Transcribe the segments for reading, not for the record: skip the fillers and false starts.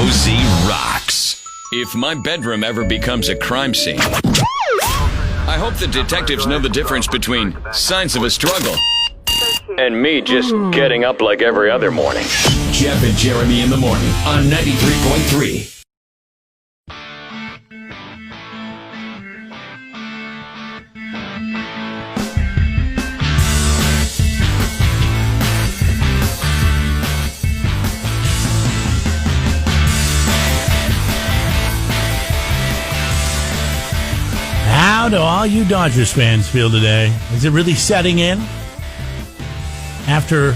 Rosie rocks. If my bedroom ever becomes a crime scene, I hope the detectives know the difference between signs of a struggle and me just getting up like every other morning. Jeff and Jeremy in the morning on 93.3. How do all you Dodgers fans feel today? Is it really setting in? After,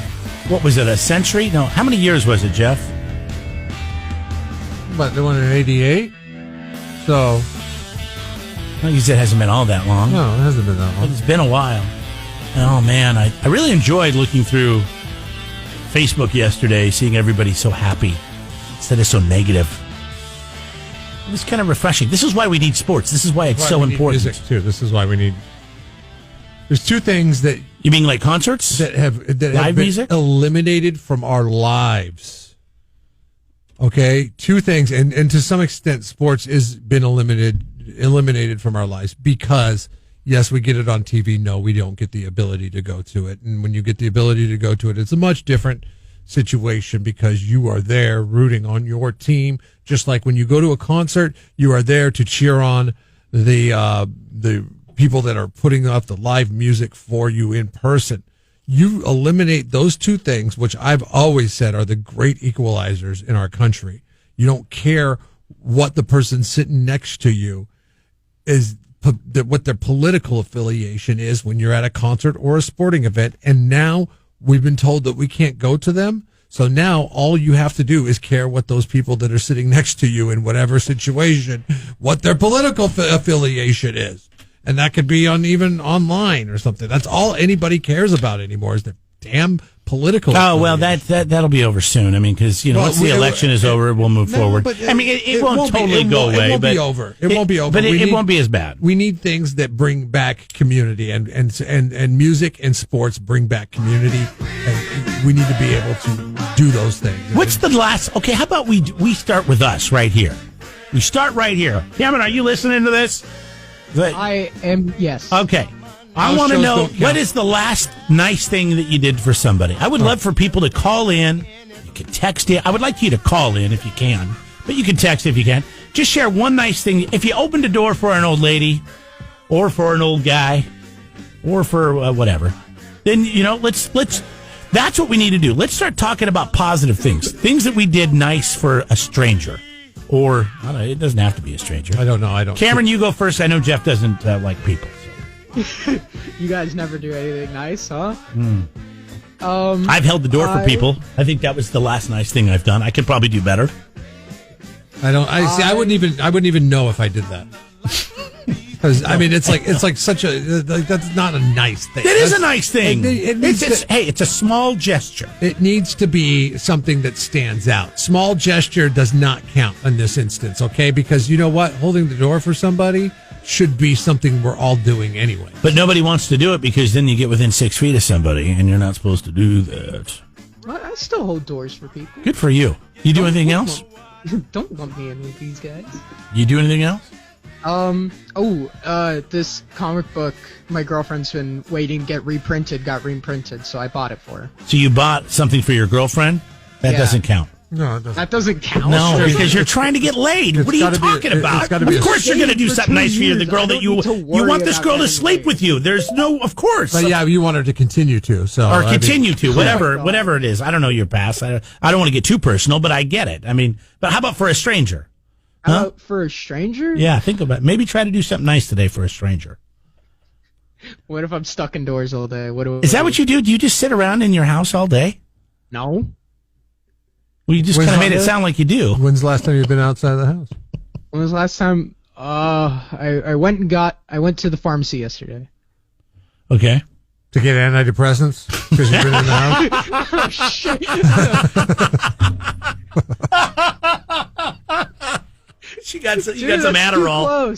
what was it, a century? No, how many years was it, Jeff? But they won in 88? So. Well, you said it hasn't been all that long. No, it hasn't been that long. But it's been a while. And oh, man, I really enjoyed looking through Facebook yesterday, seeing everybody so happy instead of so negative. It was kind of refreshing. This is why we need sports. This is why it's so important. Music too. This is why we need. There's two things that you mean like concerts that have live been music eliminated from our lives. Okay, two things, and to some extent, sports has been eliminated from our lives because yes, we get it on TV. No, we don't get the ability to go to it, and when you get the ability to go to it, it's a much different situation because you are there rooting on your team. Just like when you go to a concert, you are there to cheer on the people that are putting up the live music for you in person. You eliminate those two things, which I've always said are the great equalizers in our country. You don't care what the person sitting next to you is, what their political affiliation is when you're at a concert or a sporting event. And now we've been told that we can't go to them. So now all you have to do is care what those people that are sitting next to you in whatever situation, what their political affiliation is. And that could be even online or something. That's all anybody cares about anymore is their damn political affiliation. Oh, well, that'll be over soon. I mean, because, once the election is over, we'll move forward. I mean, it won't totally go away. It won't be over. It won't be over. But it won't be as bad. We need things that bring back community, and music and sports bring back community. And we need to be able to do those things. What's the last? Okay, how about we start with us right here? We start right here. Cameron, are you listening to this? I am, yes. Okay. I want to know, what is the last nice thing that you did for somebody? I would love for people to call in. You can text in. I would like you to call in if you can, but you can text if you can. Just share one nice thing. If you opened a door for an old lady or for an old guy or for whatever, then, let's that's what we need to do. Let's start talking about positive things that we did nice for a stranger. Or, I don't know, it doesn't have to be a stranger. I don't know. Cameron, you go first. I know Jeff doesn't like people. So. You guys never do anything nice, huh? I've held the door for people. I think that was the last nice thing I've done. I could probably do better. I wouldn't even know if I did that. Because it's like such a that's not a nice thing. It is a nice thing. It's a small gesture. It needs to be something that stands out. Small gesture does not count in this instance, okay? Because you know what, holding the door for somebody should be something we're all doing anyway. But nobody wants to do it because then you get within 6 feet of somebody, and you're not supposed to do that. I still hold doors for people. Good for you. You do anything else? Don't lump me in with these guys. You do anything else? This comic book my girlfriend's been waiting to get reprinted got reprinted, so I bought it for her. So you bought something for your girlfriend? That doesn't count. No, it doesn't. That doesn't count. No, because you're trying to get laid. What are you talking about? Of course you're going to do something nice for you. The girl that you want this girl to sleep with you. There's no, of course. But yeah, you want her to continue to. Or continue to, whatever it is. I don't know your past. I don't want to get too personal, but I get it. I mean, but how about for a stranger? Huh? For a stranger? Yeah, think about it. Maybe try to do something nice today for a stranger. What if I'm stuck indoors all day? Is that what you do? Do you just sit around in your house all day? No. Well, you just kind of made it sound like you do. When's the last time you've been outside of the house? When was the last time? I went to the pharmacy yesterday. Okay. To get antidepressants? Because you've been in the house? Oh, shit. You got some Adderall.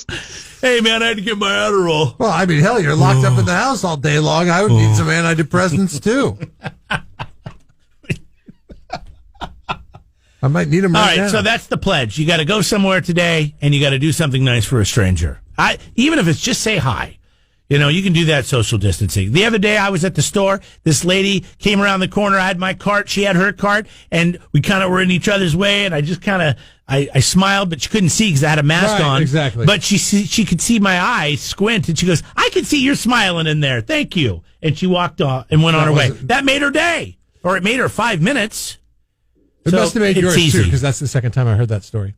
Hey, man, I had to get my Adderall. Well, I mean, hell, you're locked up in the house all day long. I would need some antidepressants, too. I might need them All right right, now. so that's the pledge. You got to go somewhere today, and you got to do something nice for a stranger. Even if it's just say hi. You know, you can do that social distancing. The other day, I was at the store. This lady came around the corner. I had my cart. She had her cart, and we kind of were in each other's way. And I just kind of I smiled, but she couldn't see because I had a mask on. Exactly. But she could see my eyes squint, and she goes, "I can see you're smiling in there. Thank you." And she walked off and went on her way. That made her day, or it made her 5 minutes. It must have made yours easy. too, because that's the second time I heard that story.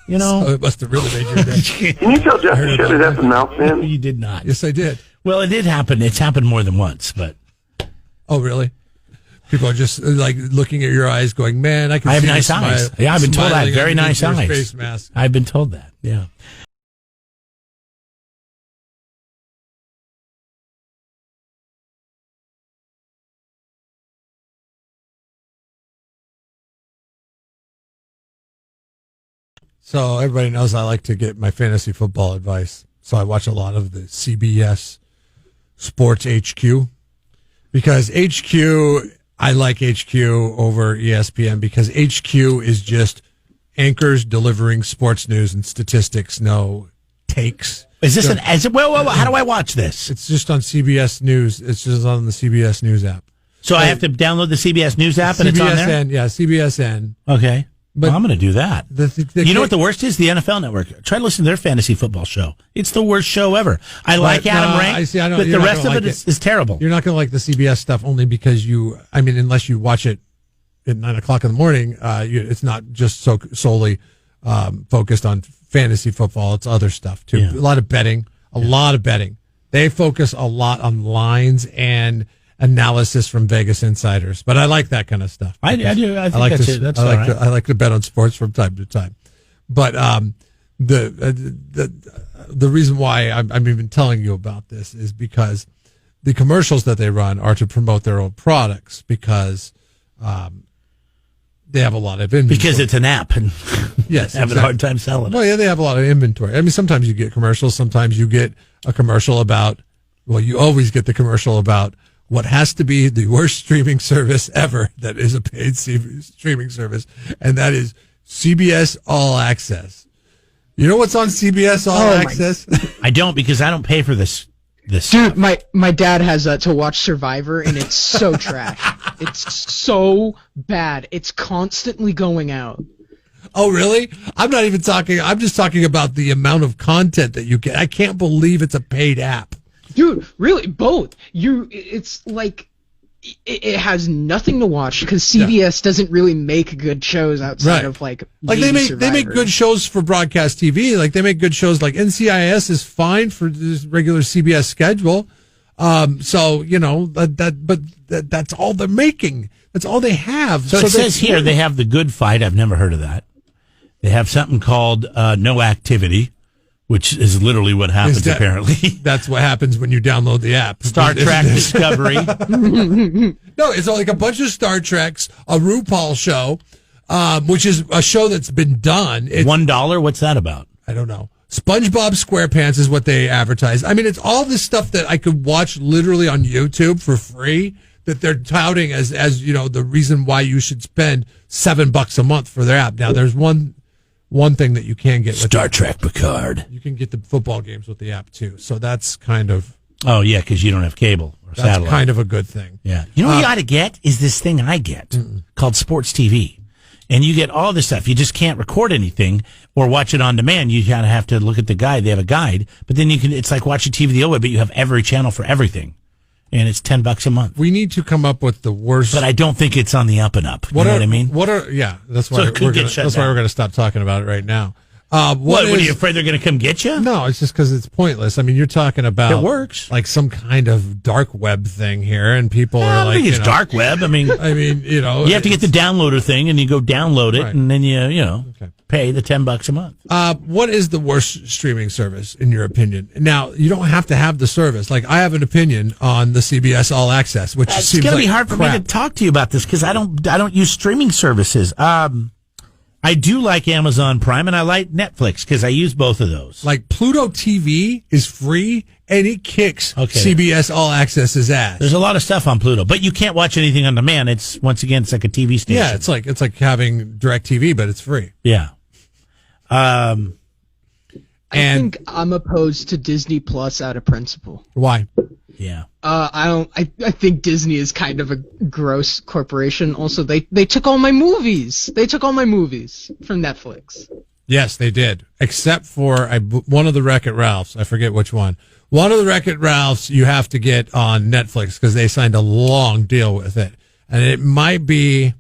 You know, So it must have really made your day. Can you tell Jeff to shut his effing mouth, man? you did not. Yes, I did. Well, it did happen. It's happened more than once, but Oh, really? People are just like looking at your eyes, going, "Man, I can." I have see you nice eyes. Yeah, I've been told I have smiling very underneath nice your eyes. Face mask. I've been told that. Yeah. So everybody knows I like to get my fantasy football advice. So I watch a lot of the CBS Sports HQ because I like HQ over ESPN because HQ is just anchors delivering sports news and statistics, no takes. Is this whoa, how do I watch this? It's just on CBS News. It's just on the CBS News app. So I have to download the CBS News app and it's on there? CBSN, yeah, CBSN. Okay. But Well, I'm going to do that. The You know what the worst is? The NFL Network. Try to listen to their fantasy football show. It's the worst show ever. I like Adam Rank, I see, I know, but you're the not rest gonna of like it is terrible. You're not going to like the CBS stuff only because unless you watch it at 9 o'clock in the morning, it's not just solely focused on fantasy football. It's other stuff too. Yeah. A lot of betting. They focus a lot on lines and analysis from Vegas insiders. But I like that kind of stuff. I do. I think like that's to, it. That's I all like right. to, I like to bet on sports from time to time. But the reason why I'm even telling you about this is because the commercials that they run are to promote their own products because they have a lot of inventory. Because it's an app and Yes, having a hard time selling it. Well, yeah, they have a lot of inventory. I mean, sometimes you get commercials. Sometimes you get a commercial about, well, you always get the commercial about what has to be the worst streaming service ever that is a paid streaming service, and that is CBS All Access. You know what's on CBS All Access? I don't because I don't pay for this. Dude, my dad has to watch Survivor, and it's so trash. It's so bad. It's constantly going out. Oh, really? I'm not even talking. I'm just talking about the amount of content that you get. I can't believe it's a paid app. Dude, really, both. It's like it has nothing to watch because CBS doesn't really make good shows outside of like they make Survivor. good shows for broadcast TV. Like they make good shows. Like NCIS is fine for this regular CBS schedule. So you know that's all they're making. That's all they have. So it says here they have the Good Fight. I've never heard of that. They have something called No Activity, which is literally what happens apparently. That's what happens when you download the app. Star Trek Discovery. No, it's like a bunch of Star Treks, a RuPaul show, which is a show that's been done. It's, $1. What's that about? I don't know. SpongeBob SquarePants is what they advertise. I mean, it's all this stuff that I could watch literally on YouTube for free that they're touting as you know the reason why you should spend $7 a month for their app. Now, there's one thing that you can get with Star Trek Picard. You can get the football games with the app too. So that's kind of Oh yeah, because you don't have cable or that's satellite. kind of a good thing. Yeah. You know what you ought to get is this thing I get called Sports TV. And you get all this stuff. You just can't record anything or watch it on demand. You kind of have to look at the guide. They have a guide, but then it's like watching TV the old way, but you have every channel for everything. And it's $10 a month. We need to come up with the worst. But I don't think it's on the up and up. You know what I mean? That's why So it could get shut down. we're going to stop talking about it right now. What are you afraid they're going to come get you? No, it's just because it's pointless. I mean, you're talking about It works. like some kind of dark web thing here, and people I are don't like, think it's you know, dark web. I mean, you know, you have to get the downloader thing, and you go download it, Right. and then you Okay. pay the $10 a month. What is the worst streaming service in your opinion? Now, you don't have to have the service. Like I have an opinion on the CBS All Access, which It's seems going to like be hard for me crap. to talk to you about this because I don't use streaming services. I do like Amazon Prime, and I like Netflix because I use both of those. Like Pluto TV is free, and it kicks CBS All Access's ass. There's a lot of stuff on Pluto, but you can't watch anything on demand. It's once again, it's like a TV station. Yeah, it's like having DirecTV, but it's free. Yeah. I think I'm opposed to Disney Plus out of principle. Why? Yeah. I think Disney is kind of a gross corporation. Also, they took all my movies. They took all my movies from Netflix. Yes, they did. Except for one of the Wreck-It Ralphs. I forget which one. One of the Wreck-It Ralphs you have to get on Netflix because they signed a long deal with it. And it might be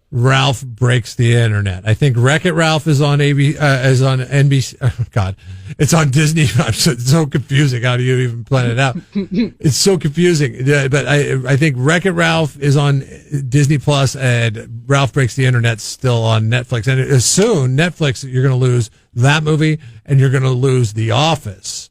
Ralph Breaks the Internet. I think Wreck-It Ralph is on is on NBC. Oh, God, it's on Disney. It's so confusing. How do you even plan it out? It's so confusing. Yeah, but I think Wreck-It Ralph is on Disney Plus, and Ralph Breaks the Internet's still on Netflix. And soon, Netflix, you're going to lose that movie, and you're going to lose The Office.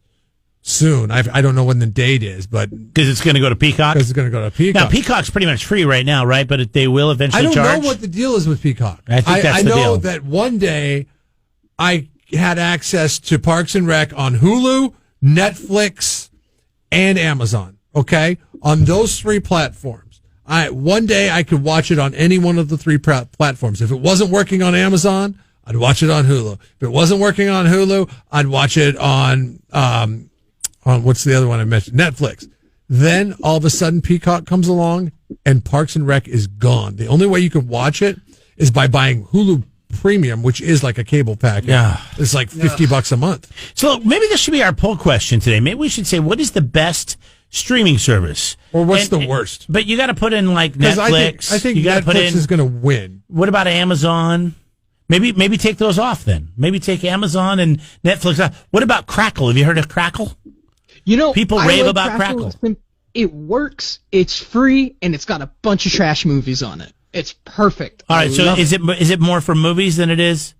Soon. I don't know when the date is, but because it's going to go to Peacock. Because it's going to go to Peacock. Now Peacock's pretty much free right now, right? But they will eventually charge. I don't know what the deal is with Peacock. I think that's the deal. I know that one day I had access to Parks and Rec on Hulu, Netflix, and Amazon. Okay, on those three platforms. One day I could watch it on any one of the three platforms. If it wasn't working on Amazon, I'd watch it on Hulu. If it wasn't working on Hulu, I'd watch it on what's the other one I mentioned? Netflix. Then all of a sudden Peacock comes along and Parks and Rec is gone. The only way you can watch it is by buying Hulu Premium, which is like a cable package. Yeah. It's like $50 a month. So maybe this should be our poll question today. Maybe we should say, what is the best streaming service? Or what's the worst? But you got to put in like Netflix. I think you Netflix is going to win. What about Amazon? Maybe take those off then. Maybe take Amazon and Netflix off. What about Crackle? Have you heard of Crackle? You know, people rave about Crackle. It works. It's free, and it's got a bunch of trash movies on it. It's perfect. All right, so is it more for movies than it is?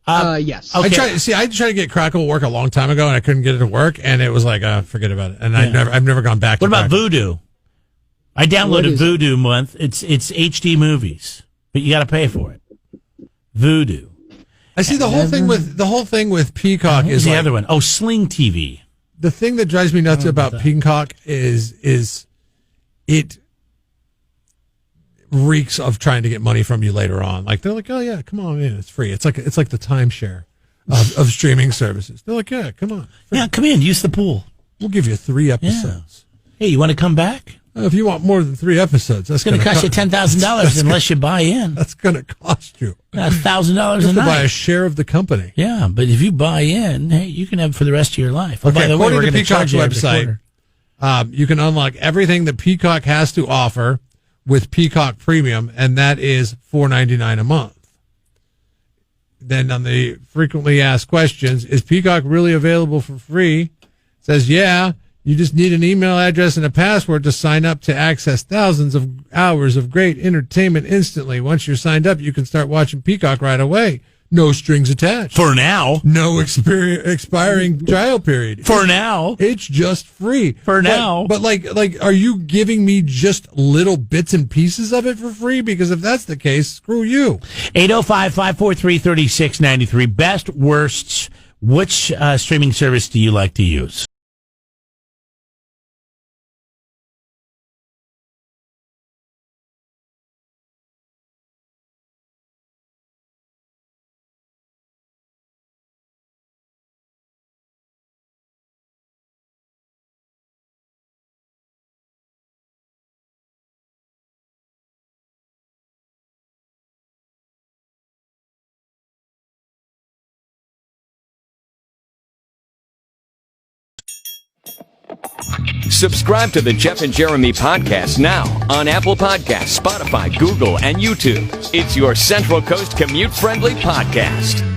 Yes. Okay. I tried to get Crackle to work a long time ago, and I couldn't get it to work, and it was like, forget about it. And I've never gone back. What about Crackle. Vudu? I downloaded Vudu month. It's HD movies, but you got to pay for it. Vudu. I see the whole thing with Peacock is the like, other one. Oh, Sling TV. The thing that drives me nuts about Peacock is it reeks of trying to get money from you later on. Like they're like, oh yeah, come on in, it's free. It's like the timeshare of streaming services. They're like, yeah, come on, free. Yeah, come in, use the pool. We'll give you 3 episodes. Yeah. Hey, you want to come back? If you want more than 3 episodes, that's going to cost you $10,000 unless you buy in. That's going to cost you $1,000 a night. You have to buy a share of the company. Yeah, but if you buy in, hey, you can have it for the rest of your life. Oh, okay, by the way, we're going to Peacock's charge you website. You can unlock everything that Peacock has to offer with Peacock Premium, and that is $4.99 a month. Then on the frequently asked questions, is Peacock really available for free? It says, yeah. You just need an email address and a password to sign up to access thousands of hours of great entertainment instantly. Once you're signed up, you can start watching Peacock right away. No strings attached. For now. No expiring trial period. For now. It's just free. For now. But like, are you giving me just little bits and pieces of it for free? Because if that's the case, screw you. 805-543-3693. Best, worsts. Which streaming service do you like to use? Subscribe to the Jeff and Jeremy podcast now on Apple Podcasts, Spotify, Google, and YouTube. It's your Central Coast commute-friendly podcast.